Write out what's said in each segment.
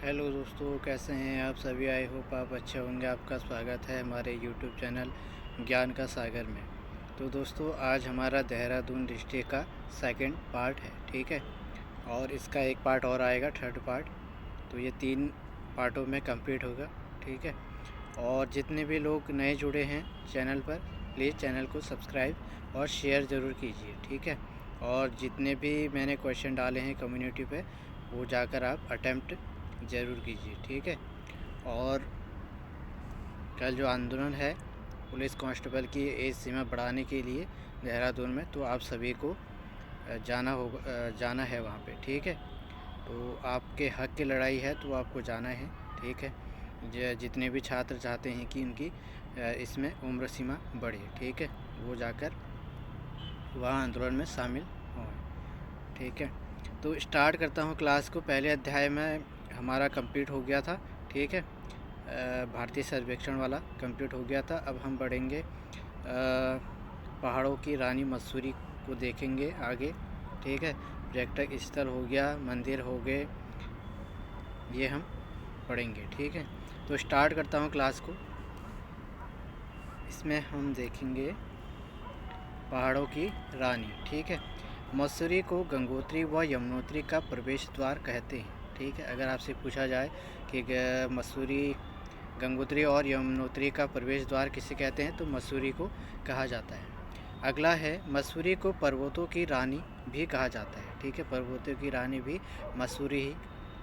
Hello दोस्तों, कैसे हैं आप सभी। आई होप आप अच्छे होंगे। आपका स्वागत है हमारे यूट्यूब चैनल ज्ञान का सागर में। तो दोस्तों, आज हमारा देहरादून डिस्ट्रिक्ट का सेकंड पार्ट है, ठीक है। और इसका एक पार्ट और आएगा, थर्ड पार्ट। तो ये 3 पार्टों में कंप्लीट होगा, ठीक है। और जितने भी लोग नए जुड़े हैं चैनल पर, प्लीज़ चैनल को सब्सक्राइब और शेयर ज़रूर कीजिए, ठीक है। और जितने भी मैंने क्वेश्चन डाले हैं कम्युनिटी पे, वो जाकर आप अटेम्प्ट ज़रूर कीजिए, ठीक है। और कल जो आंदोलन है पुलिस कांस्टेबल की एज सीमा बढ़ाने के लिए देहरादून में, तो आप सभी को जाना है वहाँ पे, ठीक है। तो आपके हक की लड़ाई है, तो आपको जाना है, ठीक है। जितने भी छात्र चाहते हैं कि उनकी इसमें उम्र सीमा बढ़े, ठीक है, वो जाकर वहाँ आंदोलन में शामिल हों, ठीक है। तो स्टार्ट करता हूँ क्लास को। पहले अध्याय में हमारा कंप्लीट हो गया था, ठीक है। भारतीय सर्वेक्षण वाला कंप्लीट हो गया था। अब हम बढ़ेंगे, पहाड़ों की रानी मसूरी को देखेंगे आगे, ठीक है। पर्यटक स्थल हो गया, मंदिर हो गए, ये हम पढ़ेंगे, ठीक है। तो स्टार्ट करता हूँ क्लास को। इसमें हम देखेंगे पहाड़ों की रानी, ठीक है। मसूरी को गंगोत्री व यमुनोत्री का प्रवेश द्वार कहते हैं, ठीक है। अगर आपसे पूछा जाए कि मसूरी, गंगोत्री और यमुनोत्री का प्रवेश द्वार किसे कहते हैं, तो मसूरी को कहा जाता है। अगला है, मसूरी को पर्वतों की रानी भी कहा जाता है, ठीक है। पर्वतों की रानी भी मसूरी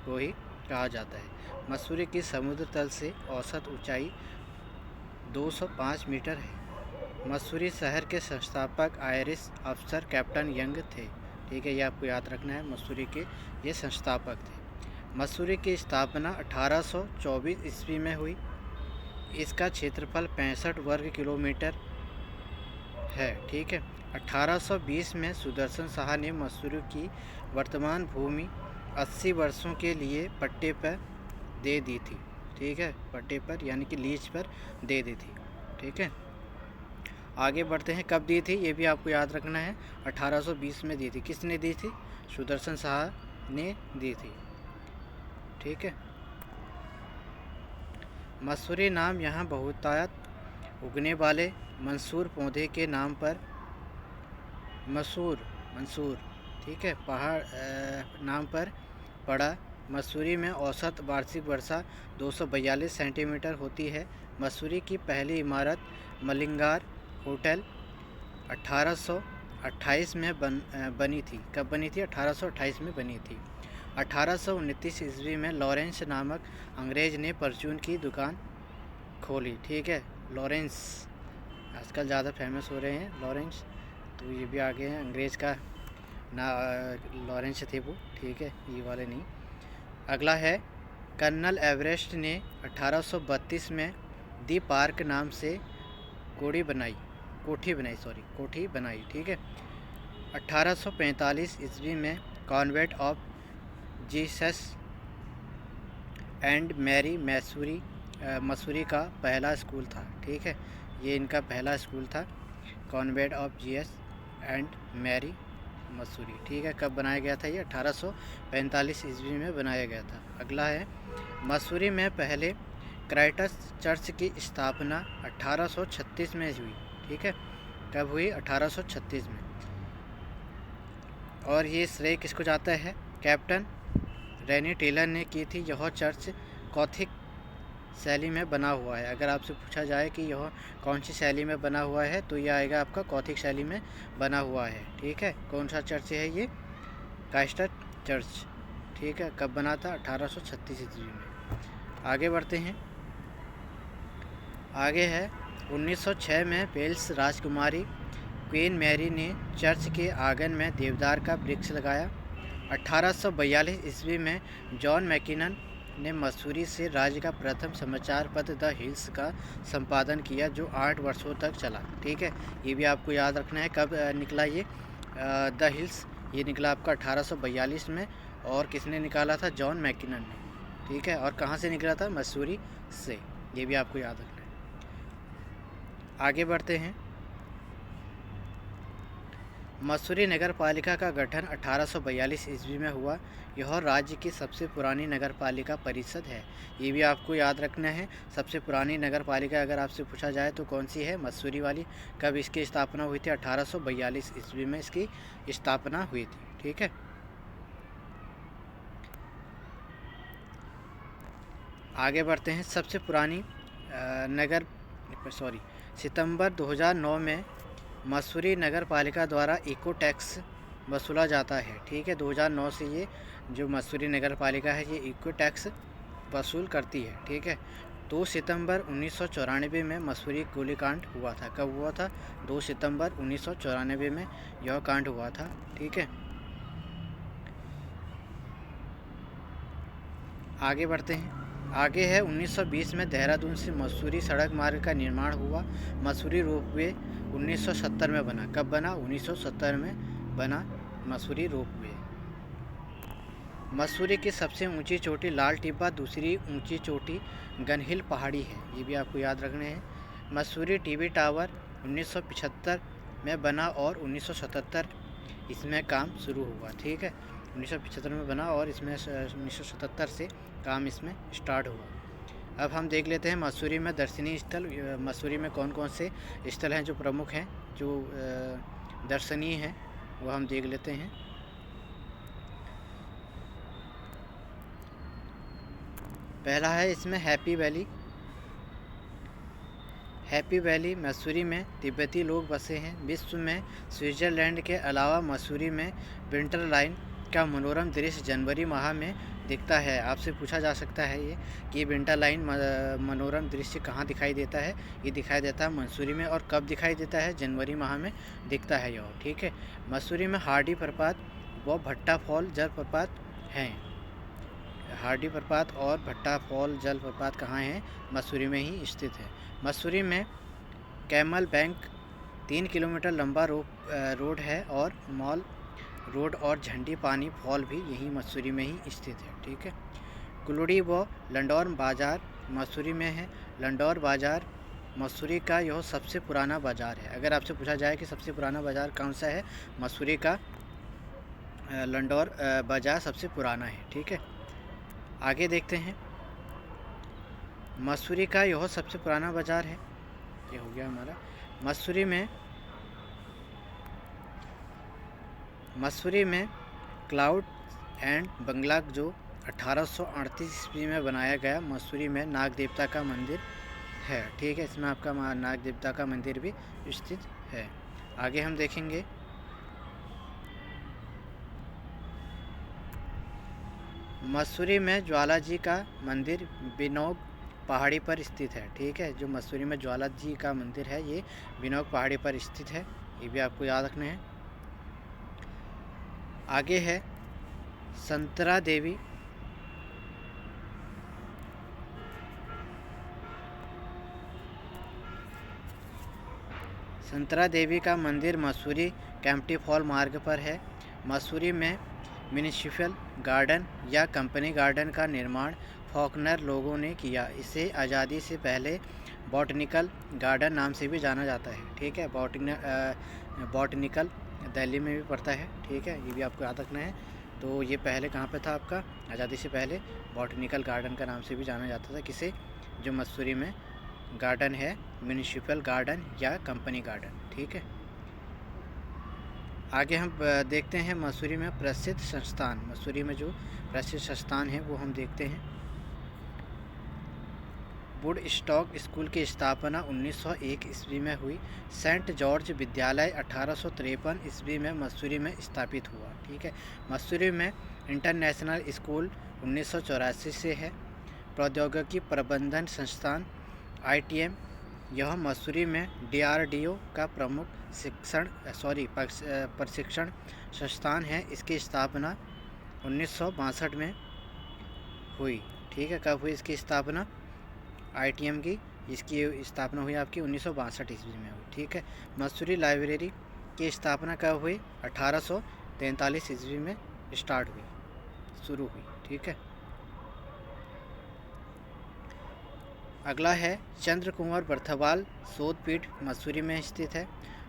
को ही कहा जाता है। मसूरी की समुद्र तल से औसत ऊंचाई 205 मीटर है। मसूरी शहर के संस्थापक आयरिश अफसर कैप्टन यंग थे, ठीक है। ये आपको याद रखना है, मसूरी के ये संस्थापक थे। मसूरी की स्थापना 1824 ईस्वी में हुई। इसका क्षेत्रफल 65 वर्ग किलोमीटर है, ठीक है। 1820 में सुदर्शन शाह ने मसूरी की वर्तमान भूमि 80 वर्षों के लिए पट्टे पर दे दी थी, ठीक है। पट्टे पर यानी कि लीज पर दे दी थी, ठीक है। आगे बढ़ते हैं, कब दी थी ये भी आपको याद रखना है। 1820 में दी थी। किसने दी थी? सुदर्शन शाह ने दी थी, ठीक है। मसूरी नाम यहाँ बहुतायत उगने वाले मंसूर पौधे के नाम पर मंसूर, ठीक है, पहाड़ नाम पर पड़ा। मसूरी में औसत वार्षिक वर्षा 242 सेंटीमीटर होती है। मसूरी की पहली इमारत मलिंगार होटल 1828 में बनी थी। कब बनी थी? 1828 में बनी थी। 1829 ईस्वी में लॉरेंस नामक अंग्रेज ने परचून की दुकान खोली, ठीक है। लॉरेंस आजकल ज़्यादा फेमस हो रहे हैं, लॉरेंस, तो ये भी आगे हैं। अंग्रेज का ना लॉरेंस थे वो, ठीक है, ये वाले नहीं। अगला है, कर्नल एवरेस्ट ने 1832 में दी पार्क नाम से कोठी बनाई, ठीक है। 1845 ईस्वी में Convent of Jesus and Mary Mussoorie का पहला स्कूल था, ठीक है। ये इनका पहला स्कूल था, Convent of Jesus and Mary Mussoorie, ठीक है। कब बनाया गया था ये? 1845 ईस्वी में बनाया गया था। अगला है, मसूरी में पहले क्राइटस चर्च की स्थापना 1836 में हुई, ठीक है। कब हुई? 1836 में। और ये श्रेय किसको जाता है? कैप्टन रेनी टेलर ने की थी। यह चर्च गॉथिक शैली में बना हुआ है। अगर आपसे पूछा जाए कि यह कौन सी शैली में बना हुआ है, तो यह आएगा आपका गॉथिक शैली में बना हुआ है, ठीक है। कौन सा चर्च है ये? क्राइस्ट चर्च, ठीक है। कब बना था? 1836 ईस्वी में। आगे बढ़ते हैं। आगे है, 1906 में वेल्स राजकुमारी क्वीन मैरी ने चर्च के आंगन में देवदार का वृक्ष लगाया। 1842 ईस्वी में जॉन मैकिनन ने मसूरी से राज्य का प्रथम समाचार पत्र द हिल्स का संपादन किया, जो 8 वर्षों तक चला, ठीक है। ये भी आपको याद रखना है। कब निकला ये द हिल्स? ये निकला आपका 1842 में। और किसने निकाला था? जॉन मैकिनन ने, ठीक है। और कहाँ से निकला था? मसूरी से। ये भी आपको याद रखना है। आगे बढ़ते हैं। मसूरी नगर पालिका का गठन 1842 ईस्वी में हुआ। यह राज्य की सबसे पुरानी नगर पालिका परिषद है। ये भी आपको याद रखना है। सबसे पुरानी नगर पालिका अगर आपसे पूछा जाए तो कौन सी है? मसूरी वाली। कब इसकी स्थापना हुई थी? 1842 ईस्वी में इसकी स्थापना हुई थी। ठीक है, आगे बढ़ते हैं। सबसे पुरानी सितंबर 2009 में मसूरी नगर पालिका द्वारा इको टैक्स वसूला जाता है। ठीक है, 2009 से ये जो मसूरी नगर पालिका है ये इको टैक्स वसूल करती है। ठीक है, 2 सितंबर 1994 में मसूरी गोलीकांड हुआ था। कब हुआ था? 2 सितंबर 1994 में यह कांड हुआ था। ठीक है, आगे बढ़ते हैं। आगे है 1920 में देहरादून से मसूरी सड़क मार्ग का निर्माण हुआ। मसूरी रोपवे 1970 में बना। कब बना? 1970 में बना मसूरी रोपवे। मसूरी की सबसे ऊंची चोटी लाल टिब्बा, दूसरी ऊंची चोटी गनहिल पहाड़ी है। ये भी आपको याद रखने हैं। मसूरी टीवी टावर 1975 में बना और 1977 इसमें काम शुरू हुआ। ठीक है, 1975 में बना और इसमें 1977 से काम इसमें स्टार्ट हुआ। अब हम देख लेते हैं मसूरी में दर्शनीय स्थल। मसूरी में कौन कौन से स्थल हैं जो प्रमुख हैं, जो दर्शनीय हैं, वो हम देख लेते हैं। पहला है इसमें happy valley. Happy valley Mussoorie में तिब्बती लोग बसे हैं। विश्व में स्विट्ज़रलैंड के अलावा मसूरी में विंटर लाइन का मनोरम दृश्य जनवरी माह में दिखता है। आपसे पूछा जा सकता है ये कि विंटर लाइन मनोरम दृश्य कहाँ दिखाई देता है? ये दिखाई देता है मसूरी में। और कब दिखाई देता है? जनवरी माह में दिखता है यह। ठीक है, मसूरी में हार्डी प्रपात व भट्टा फॉल जलप्रपात हैं। हार्डी प्रपात और भट्टा फॉल जलप्रपात कहाँ हैं? मसूरी में ही स्थित है। मसूरी में कैमल बैंक 3 किलोमीटर लंबा रोड है और मॉल रोड और झंडी पानी फॉल भी यही मसूरी में ही स्थित है। ठीक है, कुलड़ी व लंडौर बाज़ार मसूरी में है। लंडौर बाज़ार मसूरी का यह सबसे पुराना बाज़ार है। अगर आपसे पूछा जाए कि सबसे पुराना बाज़ार कौन सा है? मसूरी का लंडौर बाज़ार सबसे पुराना है। ठीक है, आगे देखते हैं। मसूरी का यह सबसे पुराना बाज़ार है। ये हो गया हमारा। मसूरी में क्लाउड एंड बंगला जो 1838 ईस्वी में बनाया गया। मसूरी में नाग देवता का मंदिर है। ठीक है, इसमें आपका नाग देवता का मंदिर भी स्थित है। आगे हम देखेंगे मसूरी में ज्वाला जी का मंदिर बिनोग पहाड़ी पर स्थित है। ठीक है, जो मसूरी में ज्वाला जी का मंदिर है ये बिनोग पहाड़ी पर स्थित है। ये भी आपको याद रखना है। आगे है संतरा देवी। संतरा देवी का मंदिर मसूरी कैंपटी फॉल मार्ग पर है। मसूरी में म्यूनिसिपल गार्डन या कंपनी गार्डन का निर्माण फॉकनर लोगों ने किया। इसे आज़ादी से पहले बॉटनिकल गार्डन नाम से भी जाना जाता है। ठीक है, बॉटनिकल दिल्ली में भी पड़ता है। ठीक है, ये भी आपको याद रखना है। तो ये पहले कहाँ पे था आपका? आज़ादी से पहले बॉटनिकल गार्डन का नाम से भी जाना जाता था। किसे? जो मसूरी में गार्डन है, म्यूनिसिपल गार्डन या कंपनी गार्डन। ठीक है, आगे हम देखते हैं मसूरी में प्रसिद्ध संस्थान। मसूरी में जो प्रसिद्ध संस्थान है वो हम देखते हैं। वुड स्टॉक स्कूल की स्थापना 1901 ईस्वी में हुई। सेंट जॉर्ज विद्यालय 1853 ईस्वी में मसूरी में स्थापित हुआ। ठीक है, मसूरी में इंटरनेशनल स्कूल 1984 से है। प्रौद्योगिकी प्रबंधन संस्थान ITM यह मसूरी में DRDO का प्रमुख प्रशिक्षण संस्थान है। इसकी स्थापना 1962 में हुई। ठीक है, कब हुई इसकी स्थापना? ITM की इसकी स्थापना हुई आपकी 1962 ईस्वी में हुई। ठीक है, मसूरी लाइब्रेरी की स्थापना कब हुई? 1843 ईस्वी में शुरू हुई। ठीक है, अगला है चंद्र कुंवर बर्थवाल शोधपीठ मसूरी में स्थित है।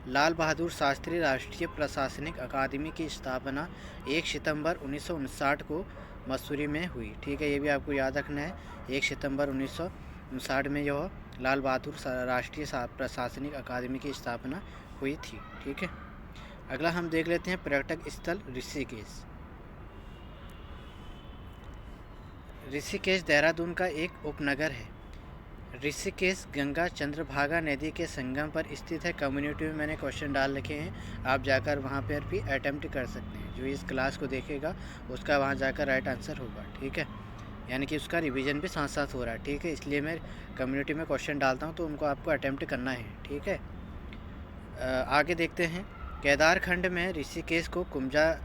लाल बहादुर शास्त्री राष्ट्रीय प्रशासनिक अकादमी की स्थापना 1 सितंबर 1959 को मसूरी में हुई। ठीक है, ये भी आपको याद रखना है। 1 सितंबर 1959 में यह लाल बहादुर राष्ट्रीय प्रशासनिक अकादमी की स्थापना हुई थी। ठीक है, अगला हम देख लेते हैं पर्यटक स्थल ऋषिकेश। ऋषिकेश देहरादून का एक उपनगर है। ऋषिकेश गंगा चंद्रभागा नदी के संगम पर स्थित है। कम्युनिटी में मैंने क्वेश्चन डाल रखे हैं, आप जाकर वहां पर भी अटेम्प्ट कर सकते हैं। जो इस क्लास को देखेगा उसका वहां जाकर राइट आंसर होगा। ठीक है, यानी कि उसका रिवीजन भी साथ साथ हो रहा है। ठीक है, इसलिए मैं कम्युनिटी में क्वेश्चन डालता हूं तो उनको आपको अटेम्प्ट करना है। ठीक है, आगे देखते हैं। केदारखंड में ऋषिकेश को कुंजा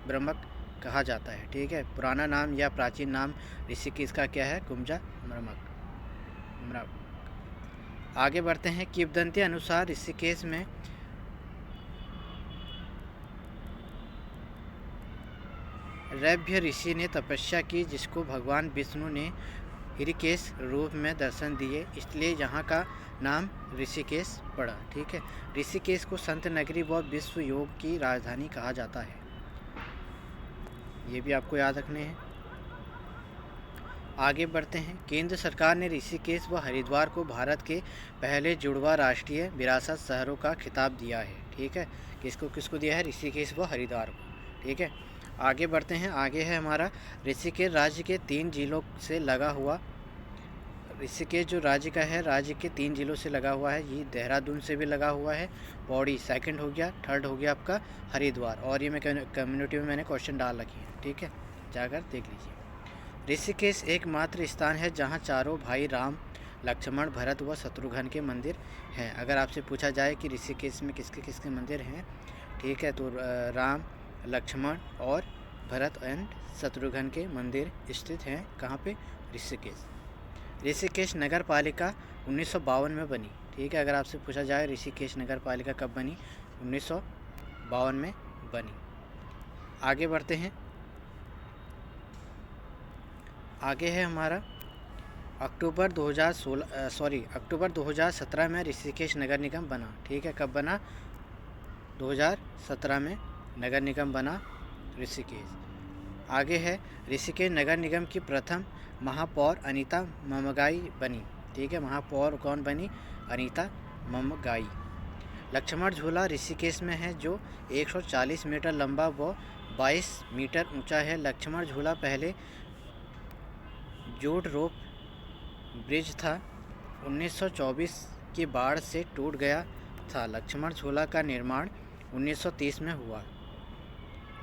ब्रह्मक कहा जाता है। ठीक है, पुराना नाम या प्राचीन नाम ऋषिकेश का क्या है? कुंजा ब्रह्मक। आगे बढ़ते हैं। किंवदंती अनुसार ऋषिकेश में रभ्य ऋषि ने तपस्या की, जिसको भगवान विष्णु ने ऋषिकेश रूप में दर्शन दिए, इसलिए यहाँ का नाम ऋषिकेश पड़ा। ठीक है, ऋषिकेश को संत नगरी व विश्व योग की राजधानी कहा जाता है। ये भी आपको याद रखने हैं। आगे बढ़ते हैं। केंद्र सरकार ने ऋषिकेश व हरिद्वार को भारत के पहले जुड़वा राष्ट्रीय विरासत शहरों का खिताब दिया है। ठीक है, किसको किसको दिया है? ऋषिकेश व हरिद्वार को। ठीक है, आगे बढ़ते हैं। आगे है हमारा ऋषिकेश राज्य के 3 जिलों से लगा हुआ। ऋषिकेश जो राज्य का है, राज्य के 3 जिलों से लगा हुआ है। ये देहरादून से भी लगा हुआ है। पौड़ी सेकंड हो गया, थर्ड हो गया आपका हरिद्वार। और ये मैं कम्युनिटी में मैंने क्वेश्चन डाल रखी है। ठीक है, जाकर देख लीजिए। ऋषिकेश एकमात्र स्थान है जहाँ चारों भाई राम, लक्ष्मण, भरत व शत्रुघ्न के मंदिर हैं। अगर आपसे पूछा जाए कि ऋषिकेश में किसके किसके मंदिर हैं, ठीक है, तो राम, लक्ष्मण और भरत एंड शत्रुघ्न के मंदिर स्थित हैं। कहाँ पे? ऋषिकेश। ऋषिकेश नगर पालिका 1952 में बनी। ठीक है, अगर आपसे पूछा जाए ऋषिकेश नगर पालिका कब बनी? 1952 में बनी। आगे बढ़ते हैं। आगे है हमारा अक्टूबर 2017 में ऋषिकेश नगर निगम बना। ठीक है, कब बना? 2017 में नगर निगम बना ऋषिकेश। आगे है ऋषिकेश नगर निगम की प्रथम महापौर अनीता ममगाई बनी। ठीक है, महापौर कौन बनी? अनीता ममगाई। लक्ष्मण झूला ऋषिकेश में है, जो 140 मीटर लंबा व 22 मीटर ऊंचा है। लक्ष्मण झूला पहले जोड़ रोप ब्रिज था, 1924 की बाढ़ से टूट गया था। लक्ष्मण झूला का निर्माण 1930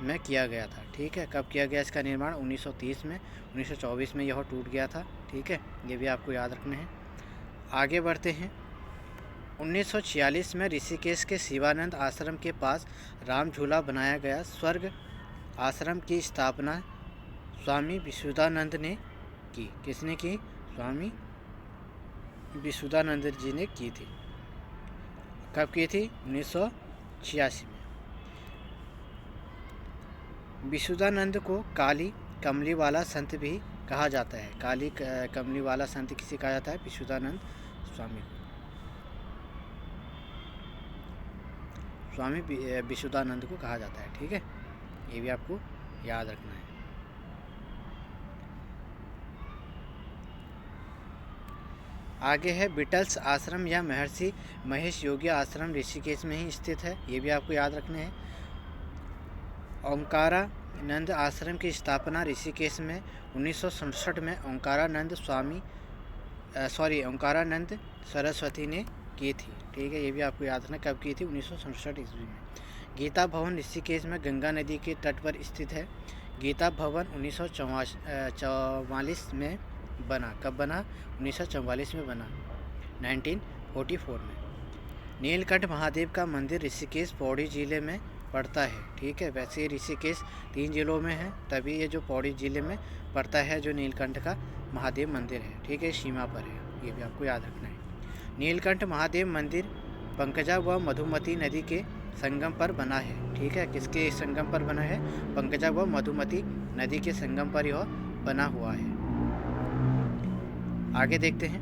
में किया गया था। ठीक है, कब किया गया इसका निर्माण? 1930 में। 1924 में यह टूट गया था। ठीक है, ये भी आपको याद रखना है। आगे बढ़ते हैं। 1946 में ऋषिकेश के शिवानंद आश्रम के पास राम झूला बनाया गया। स्वर्ग आश्रम की स्थापना स्वामी विशुद्धानंद ने की। किसने की? स्वामी विशुद्धानंद जी ने की थी। कब की थी? 1986 में। विशुद्धानंद को काली कमली वाला संत भी कहा जाता है। काली कमली वाला संत किसे कहा जाता है? विशुद्धानंद स्वामी को। स्वामी विशुद्धानंद को कहा जाता है। ठीक है, ये भी आपको याद रखना है। आगे है बिटल्स आश्रम या महर्षि महेश योगी आश्रम ऋषिकेश में ही स्थित है। ये भी आपको याद रखना है। ओंकारानंद आश्रम की स्थापना ऋषिकेश में 1967 में ओंकारानंद सरस्वती ने की थी। ठीक है, ये भी आपको याद रखना। कब की थी? 1967 ईस्वी में। गीता भवन ऋषिकेश में गंगा नदी के तट पर स्थित है। गीता भवन 1944 में बना। कब बना? 1944 में बना, 1944 में। नीलकंठ महादेव का मंदिर ऋषिकेश पौड़ी जिले में पड़ता है। ठीक है, वैसे ऋषिकेश 3 जिलों में है, तभी ये जो पौड़ी जिले में पड़ता है जो नीलकंठ का महादेव मंदिर है। ठीक है, सीमा पर है, ये भी आपको याद रखना है। नीलकंठ महादेव मंदिर पंकजा व मधुमती नदी के संगम पर बना है। ठीक है, किसके संगम पर बना है? पंकजा व मधुमती नदी के संगम पर यह बना हुआ है। आगे देखते हैं।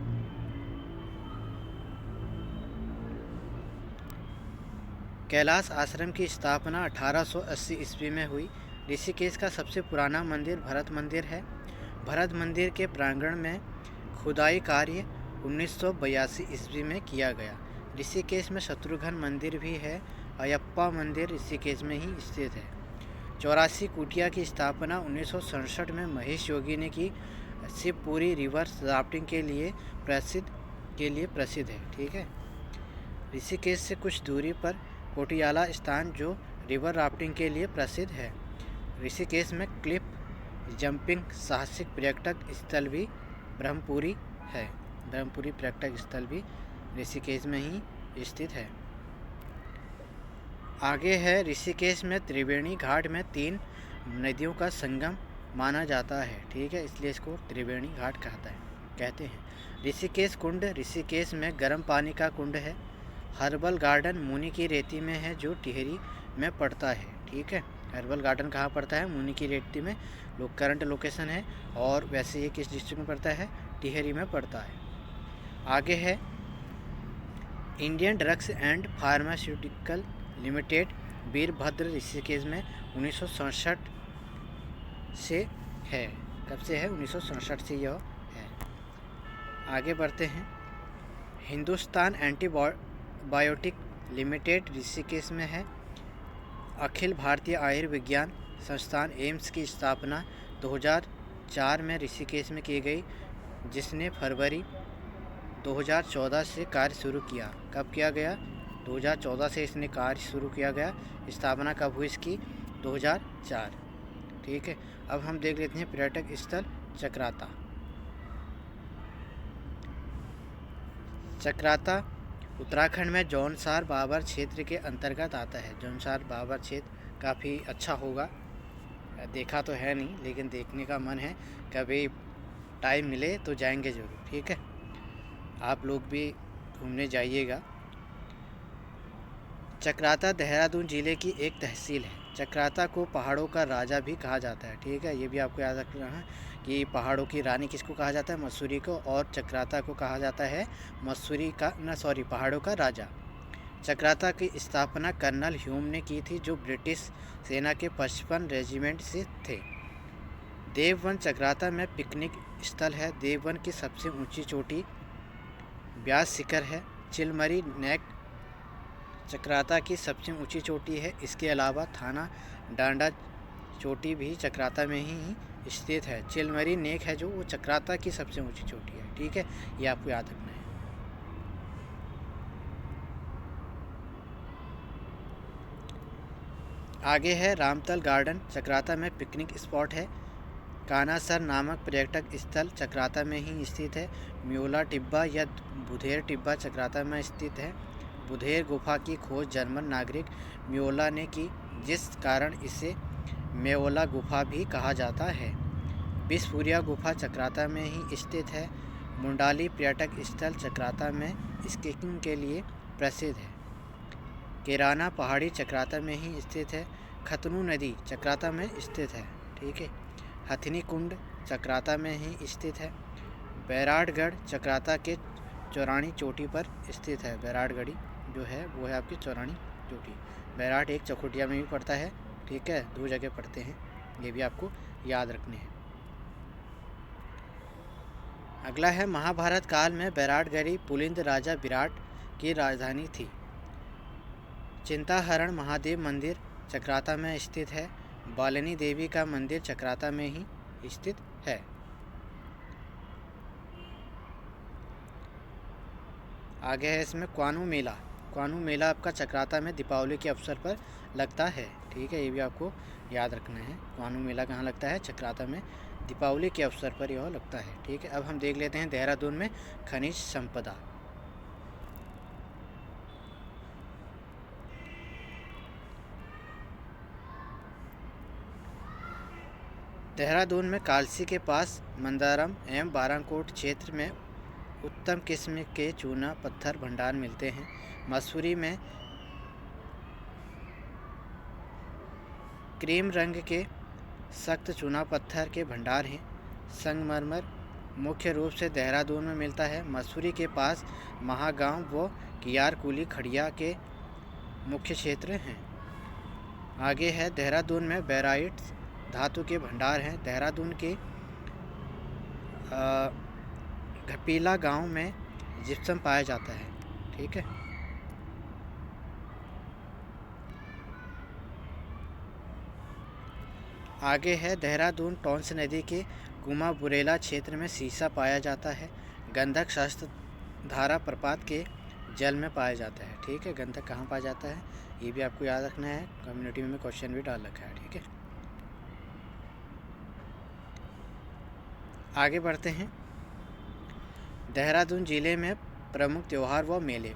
कैलाश आश्रम की स्थापना 1880 ईस्वी में हुई। ऋषिकेश का सबसे पुराना मंदिर भरत मंदिर है। भरत मंदिर के प्रांगण में खुदाई कार्य 1982 ईस्वी में किया गया। ऋषिकेश में शत्रुघ्न मंदिर भी है। अयप्पा मंदिर ऋषिकेश में ही स्थित है। 84 कुटिया की स्थापना 1967 में महेश योगी ने की। शिवपुरी रिवर राफ्टिंग के लिए प्रसिद्ध है। ठीक है। ऋषिकेश से कुछ दूरी पर कोटियाला स्थान जो रिवर राफ्टिंग के लिए प्रसिद्ध है। ऋषिकेश में क्लिफ जंपिंग साहसिक पर्यटक स्थल भी ब्रह्मपुरी है। ब्रह्मपुरी पर्यटक स्थल भी ऋषिकेश में ही स्थित है। आगे है ऋषिकेश में त्रिवेणी घाट में 3 नदियों का संगम माना जाता है। ठीक है, इसलिए इसको त्रिवेणी घाट कहते हैं। ऋषिकेश कुंड ऋषिकेश में गर्म पानी का कुंड है। हर्बल गार्डन मुनि की रेती में है जो टिहरी में पड़ता है। ठीक है, हर्बल गार्डन कहाँ पड़ता है? मुनि की रेती में करंट लोकेशन है। और वैसे ये किस डिस्ट्रिक्ट में पड़ता है? टिहरी में पड़ता है। आगे है Indian drugs and pharmaceutical limited Virbhadra Rishikesh में 1967 से है। कब से है? 1967 से यह है। आगे बढ़ते हैं। हिंदुस्तान एंटीबायोटिक लिमिटेड ऋषिकेश में है। अखिल भारतीय आयुर्विज्ञान संस्थान एम्स की स्थापना 2004 में ऋषिकेश में की गई, जिसने फरवरी 2014 से कार्य शुरू किया। कब किया गया? 2014 से इसने कार्य शुरू किया गया। स्थापना कब हुई इसकी? 2004। ठीक है, अब हम देख लेते हैं पर्यटक स्थल चक्राता। चक्राता उत्तराखंड में जौनसार बाबर क्षेत्र के अंतर्गत आता है। जौनसार बाबर क्षेत्र काफ़ी अच्छा होगा, देखा तो है नहीं लेकिन देखने का मन है। कभी टाइम मिले तो जाएंगे ज़रूर। ठीक है, आप लोग भी घूमने जाइएगा। चक्राता देहरादून ज़िले की एक तहसील है। चक्राता को पहाड़ों का राजा भी कहा जाता है। ठीक है, ये भी आपको याद रखना है कि पहाड़ों की रानी किसको कहा जाता है? मसूरी को। और चक्राता को कहा जाता है पहाड़ों का राजा। चक्राता की स्थापना कर्नल ह्यूम ने की थी, जो ब्रिटिश सेना के 55 रेजिमेंट से थे। देववन चक्राता में पिकनिक स्थल है। देववन की सबसे ऊंची चोटी व्यास शिखर है। चिलमरी नेक चक्राता की सबसे ऊंची चोटी है। इसके अलावा थाना डांडा चोटी भी चक्राता में ही स्थित है। चिलमरी नेक है जो वो चक्राता की सबसे ऊंची चोटी है। ठीक है, ये आपको याद रखना है। आगे है रामतल गार्डन, चक्राता में पिकनिक स्पॉट है। कानासर नामक पर्यटक स्थल चक्राता में ही स्थित है। म्योला टिब्बा या बुधेर टिब्बा चक्राता में स्थित है। बुधेर गुफा की खोज जर्मन नागरिक म्योला ने की, जिस कारण इसे मेओला गुफा भी कहा जाता है। बिसपुरिया गुफा चक्राता में ही स्थित है। मुंडाली पर्यटक स्थल चक्राता में स्कीइंग के लिए प्रसिद्ध है। केराना पहाड़ी चक्राता में ही स्थित है। खतनू नदी चक्राता में स्थित है। ठीक है, हथनी कुंड चक्राता में ही स्थित है। बैराटगढ़ चक्राता के चौरानी चोटी पर स्थित है। बैराटगढ़ी जो है वो है आपकी चौरानी चोटी। बैराट एक चकोटिया में भी पड़ता है। ठीक है, 2 जगह पड़ते हैं, ये भी आपको याद रखने हैं। अगला है महाभारत काल में बैराटगढ़ी पुलिंद राजा विराट की राजधानी थी। चिंताहरण महादेव मंदिर चक्राता में स्थित है। बालिनी देवी का मंदिर चक्राता में ही स्थित है। आगे है इसमें क्वानू मेला। क्वानू मेला आपका चक्राता में दीपावली के अवसर पर लगता है। ठीक है, ये भी आपको याद रखना है। क्वानू मेला कहाँ लगता है? चक्राता में दीपावली के अवसर पर यह लगता है। ठीक है, अब हम देख लेते हैं देहरादून में खनिज संपदा। देहरादून में कालसी के पास मंदारम एवं बाराकोट क्षेत्र में उत्तम किस्म के चूना पत्थर भंडार मिलते हैं। मसूरी में क्रीम रंग के सख्त चूना पत्थर के भंडार हैं। संगमरमर मुख्य रूप से देहरादून में मिलता है। मसूरी के पास महागांव व कियारकुली खड़िया के मुख्य क्षेत्र हैं। आगे है देहरादून में बेराइट्स धातु के भंडार हैं। देहरादून के घपीला गांव में जिप्सम पाया जाता है। ठीक है। आगे है देहरादून टॉन्स नदी के गुमा बुरेला क्षेत्र में सीसा पाया जाता है। गंधक शस्त्र धारा प्रपात के जल में पाया जाता है। ठीक है, गंधक कहाँ पाया जाता है ये भी आपको याद रखना है, कम्युनिटी में क्वेश्चन भी डाल रखा है। ठीक है, आगे बढ़ते हैं। देहरादून जिले में प्रमुख त्यौहार व मेले।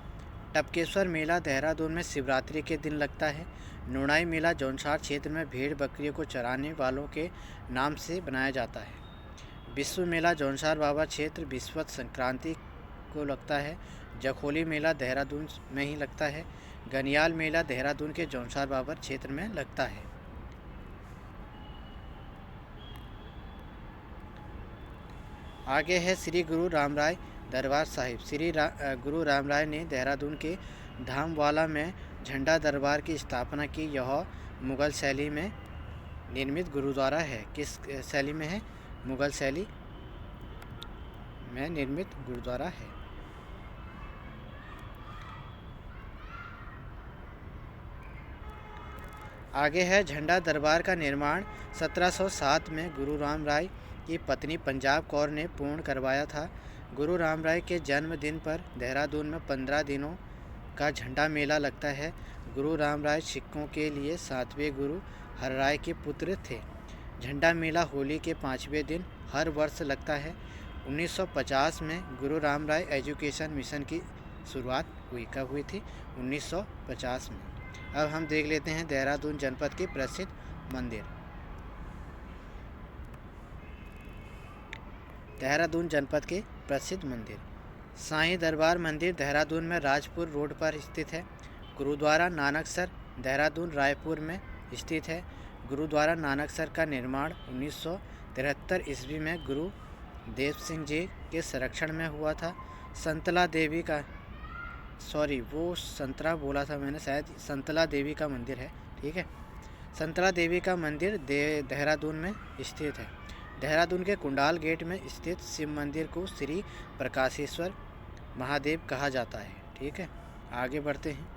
टपकेश्वर मेला देहरादून में शिवरात्रि के दिन लगता है। नुणाई मेला जौनसार क्षेत्र में भेड़ बकरियों को चराने वालों के नाम से बनाया जाता है। विश्व मेला जौनसार बाबा क्षेत्र विश्वत संक्रांति को लगता है। जखोली मेला देहरादून में ही लगता है। गनियाल मेला देहरादून के जौनसार बाबर क्षेत्र में लगता है। आगे है श्री गुरु रामराय दरबार साहिब। गुरु रामराय ने देहरादून के धामवाला में झंडा दरबार की स्थापना की। यह मुग़ल शैली में निर्मित गुरुद्वारा है। किस शैली में है? मुग़ल शैली में निर्मित गुरुद्वारा है। आगे है झंडा दरबार का निर्माण 1707 में गुरु रामराय की पत्नी पंजाब कौर ने पूर्ण करवाया था। गुरु रामराय के जन्मदिन पर देहरादून में 15 दिनों का झंडा मेला लगता है। गुरु रामराय सिखों के लिए 7वें गुरु हरराय के पुत्र थे। झंडा मेला होली के 5वें दिन हर वर्ष लगता है। 1950 में गुरु रामराय एजुकेशन मिशन की शुरुआत हुई। कब हुई थी? 1950 में। अब हम देख लेते हैं देहरादून जनपद के प्रसिद्ध मंदिर। देहरादून जनपद के प्रसिद्ध मंदिर। साईं दरबार मंदिर देहरादून में राजपुर रोड पर स्थित है। गुरुद्वारा नानकसर देहरादून रायपुर में स्थित है। गुरुद्वारा नानकसर का निर्माण 1973 ईस्वी में गुरु देव सिंह जी के संरक्षण में हुआ था। संतला देवी का वो संतरा बोला था मैंने, शायद संतला देवी का मंदिर है। ठीक है, संतला देवी का मंदिर देहरादून में स्थित है। देहरादून के कुंडाल गेट में स्थित शिव मंदिर को श्री प्रकाशेश्वर महादेव कहा जाता है। ठीक है, आगे बढ़ते हैं।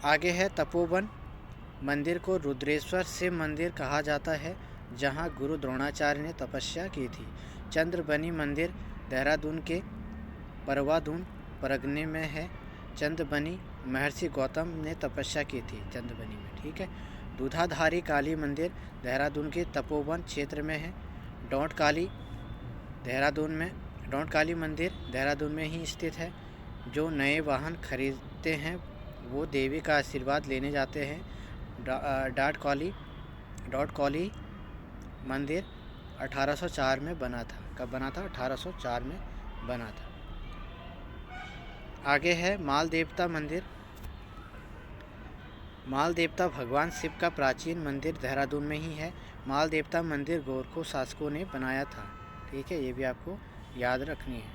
आगे है तपोवन मंदिर को रुद्रेश्वर शिव मंदिर कहा जाता है, जहां गुरु द्रोणाचार्य ने तपस्या की थी। चंद्रबनी मंदिर देहरादून के परवादून परगने में है। चंद्रबनी महर्षि गौतम ने तपस्या की थी चंद्रबनी में। ठीक है, दूधाधारी काली मंदिर देहरादून के तपोवन क्षेत्र में है। डोंट काली मंदिर देहरादून में ही स्थित है। जो नए वाहन खरीदते हैं वो देवी का आशीर्वाद लेने जाते हैं। डॉट कॉली मंदिर 1804 में बना था। कब बना था? 1804 में बना था। आगे है माल देवता मंदिर। माल देवता भगवान शिव का प्राचीन मंदिर देहरादून में ही है। माल देवता मंदिर गोरखों शासकों ने बनाया था। ठीक है, ये भी आपको याद रखनी है।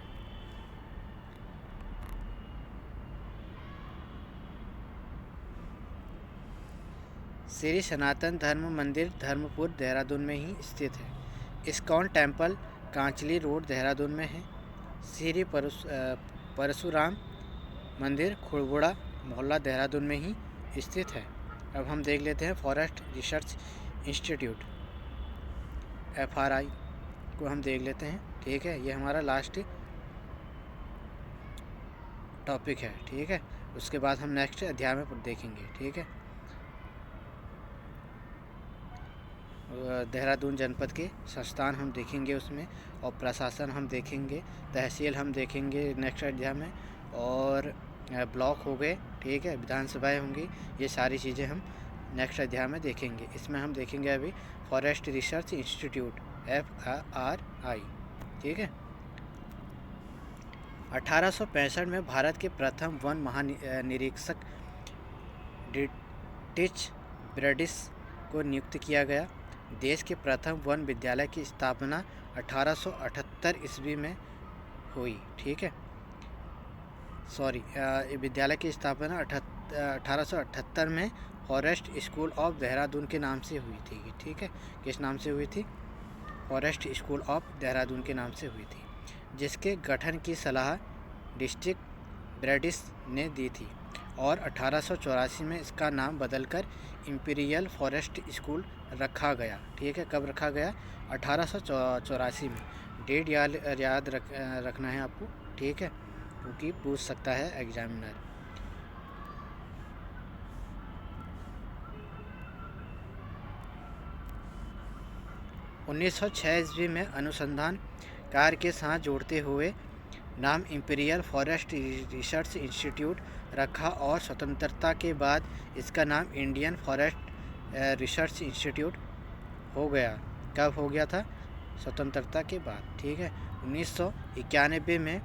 श्री सनातन धर्म मंदिर धर्मपुर देहरादून में ही स्थित है। ISKCON temple Kaanchli road Dehradun में है। श्री परशुराम मंदिर खुड़बुड़ा मोहल्ला देहरादून में ही स्थित है। अब हम देख लेते हैं फॉरेस्ट रिसर्च इंस्टीट्यूट FRI को हम देख लेते हैं। ठीक है, ये हमारा लास्ट टॉपिक है। ठीक है, उसके बाद हम नेक्स्ट अध्याय में देखेंगे। ठीक है, देहरादून जनपद के संस्थान हम देखेंगे उसमें, और प्रशासन हम देखेंगे, तहसील हम देखेंगे नेक्स्ट अध्याय में, और ब्लॉक हो गए। ठीक है, विधानसभाएं होंगी। ये सारी चीज़ें हम नेक्स्ट अध्याय में देखेंगे। इसमें हम देखेंगे अभी फॉरेस्ट रिसर्च इंस्टीट्यूट FRI। ठीक है, 1865 में भारत के प्रथम वन महानिरीक्षक टिच ब्रडिस को नियुक्त किया गया। देश के प्रथम वन विद्यालय की स्थापना 1878 ईस्वी में हुई। ठीक है, विद्यालय की स्थापना 1878 में फॉरेस्ट स्कूल ऑफ देहरादून के नाम से हुई थी। ठीक है, किस नाम से हुई थी? फॉरेस्ट स्कूल ऑफ देहरादून के नाम से हुई थी, जिसके गठन की सलाह डिस्ट्रिक्ट ब्रैडिस ने दी थी और 1884 में इसका नाम बदलकर इंपीरियल फॉरेस्ट स्कूल रखा गया। ठीक है, कब रखा गया? 1884 में। डेट याद रखना है आपको। ठीक है, क्योंकि पूछ सकता है एग्जामिनर। उन्नीस ईस्वी में अनुसंधान कार्य के साथ जोड़ते हुए नाम इंपीरियल फॉरेस्ट रिसर्च इंस्टीट्यूट रखा और स्वतंत्रता के बाद इसका नाम इंडियन फॉरेस्ट रिसर्च इंस्टीट्यूट हो गया। कब हो गया था? स्वतंत्रता के बाद। ठीक है, 1991 में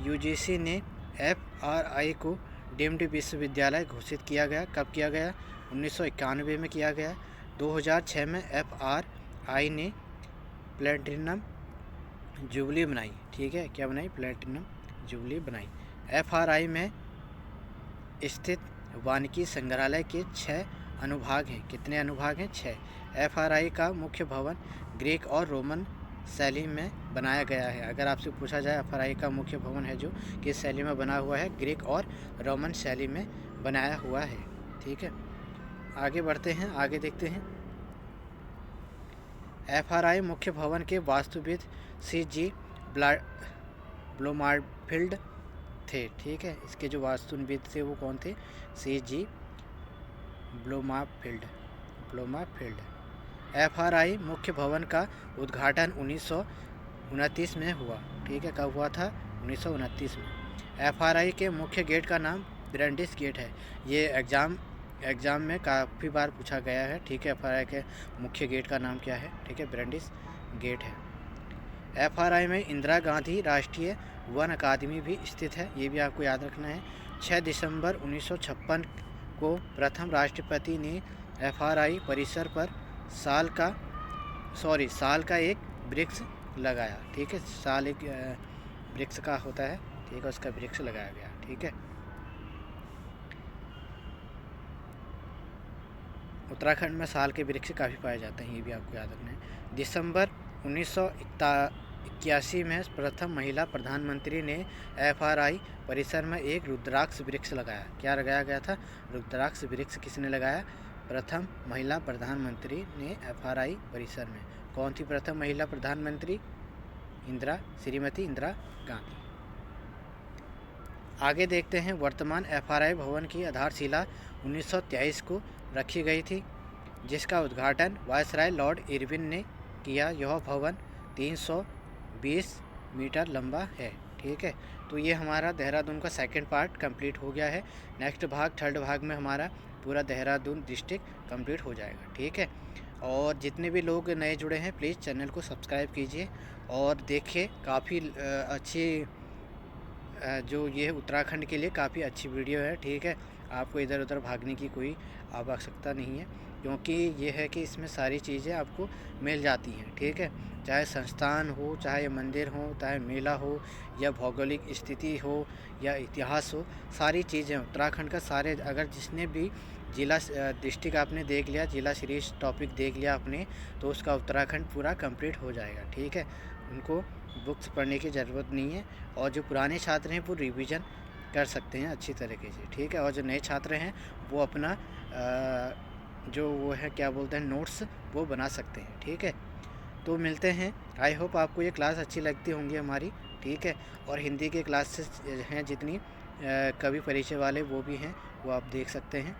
यूजीसी ने एफआरआई को डीम्ड विश्वविद्यालय घोषित किया गया। कब किया गया? 1991 में किया गया। 2006 में एफआरआई ने प्लैटिनम जुबली बनाई। ठीक है, क्या बनाई? प्लैटिनम जुबली बनाई। एफआरआई में स्थित वानिकी संग्रहालय के 6 अनुभाग हैं। कितने अनुभाग हैं? 6। एफआरआई का मुख्य भवन ग्रीक और रोमन शैली में बनाया गया है। अगर आपसे पूछा जाए एफआरआई का मुख्य भवन है जो किस शैली में बना हुआ है? ग्रीक और रोमन शैली में बनाया हुआ है। ठीक है, आगे बढ़ते हैं, आगे देखते हैं। एफआरआई मुख्य भवन के वास्तुविद CG ब्लोमाफील्ड थे। ठीक है, इसके जो वास्तुविद थे वो कौन थे? CG ब्लोमाफील्ड। एफआरआई मुख्य भवन का उद्घाटन 1929 में हुआ। ठीक है, कब हुआ था? 1929 में। एफआरआई के मुख्य गेट का नाम ब्रैडिस गेट है। ये एग्ज़ाम में काफ़ी बार पूछा गया है। ठीक है, एफआरआई के मुख्य गेट का नाम क्या है? ठीक है, ब्रैडिस गेट है। एफआरआई में इंदिरा गांधी राष्ट्रीय वन अकादमी भी स्थित है। ये भी आपको याद रखना है। 6 दिसंबर 1956 को प्रथम राष्ट्रपति ने एफआरआई परिसर पर साल का एक वृक्ष लगाया। ठीक है, साल एक वृक्ष का होता है। ठीक है, उसका वृक्ष लगाया गया। ठीक है, उत्तराखंड में साल के वृक्ष काफ़ी पाए जाते हैं, ये भी आपको याद रखना है। दिसंबर 1981 में प्रथम महिला प्रधानमंत्री ने एफआरआई परिसर में एक रुद्राक्ष वृक्ष लगाया। क्या लगाया गया था? रुद्राक्ष वृक्ष किसने लगाया? प्रथम महिला प्रधानमंत्री ने एफआरआई परिसर में। कौन थी प्रथम महिला प्रधानमंत्री? श्रीमती इंदिरा गांधी। आगे देखते हैं। वर्तमान एफआरआई भवन की आधारशिला 1923 को रखी गई थी, जिसका उद्घाटन वायसराय लॉर्ड इरविन ने किया। यह भवन 320 मीटर लंबा है। ठीक है, तो ये हमारा देहरादून का सेकंड पार्ट कंप्लीट हो गया है। नेक्स्ट भाग, थर्ड भाग में हमारा पूरा देहरादून डिस्ट्रिक्ट कंप्लीट हो जाएगा। ठीक है, और जितने भी लोग नए जुड़े हैं प्लीज़ चैनल को सब्सक्राइब कीजिए और देखिए। काफ़ी अच्छी जो ये उत्तराखंड के लिए काफ़ी अच्छी वीडियो है। ठीक है, आपको इधर उधर भागने की कोई आवश्यकता नहीं है, क्योंकि ये है कि इसमें सारी चीज़ें आपको मिल जाती हैं। ठीक है, चाहे संस्थान हो, चाहे मंदिर हो, चाहे मेला हो, या भौगोलिक स्थिति हो, या इतिहास हो, सारी चीज़ें उत्तराखंड का सारे, अगर जिसने भी जिला डिस्ट्रिक्ट आपने देख लिया, जिला सीरीज टॉपिक देख लिया आपने, तो उसका उत्तराखंड पूरा कंप्लीट हो जाएगा। ठीक है, उनको बुक्स पढ़ने की ज़रूरत नहीं है, और जो पुराने छात्र हैं वो रिवीजन कर सकते हैं अच्छी तरीके से। ठीक है, और जो नए छात्र हैं वो अपना जो वो है क्या बोलते हैं नोट्स वो बना सकते हैं। ठीक है, तो मिलते हैं। आई होप आपको ये क्लास अच्छी लगती होंगी हमारी। ठीक है, और हिंदी के क्लासेस हैं जितनी कवि परिचय वाले वो भी हैं, वो आप देख सकते हैं।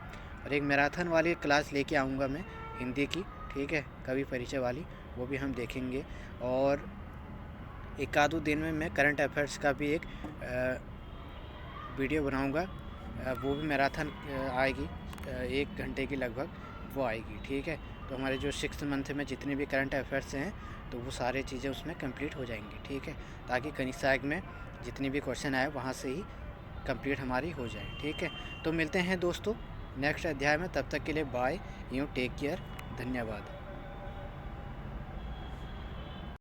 और एक मैराथन वाली क्लास लेके आऊँगा मैं हिंदी की। ठीक है, कवि परिचय वाली, वो भी हम देखेंगे। और एक आधो दिन में मैं करंट अफेयर्स का भी एक वीडियो बनाऊंगा, वो भी मैराथन आएगी 1 घंटे की लगभग वो आएगी। ठीक है, तो हमारे जो 6th मंथ में जितने भी करंट अफेयर्स हैं तो वो सारे चीज़ें उसमें कंप्लीट हो जाएंगी। ठीक है, ताकि कनिष्ठ में जितने भी क्वेश्चन आए वहाँ से ही कंप्लीट हमारी हो जाए। ठीक है, तो मिलते हैं दोस्तों नेक्स्ट अध्याय में। तब तक के लिए बाय, यू टेक केयर, धन्यवाद।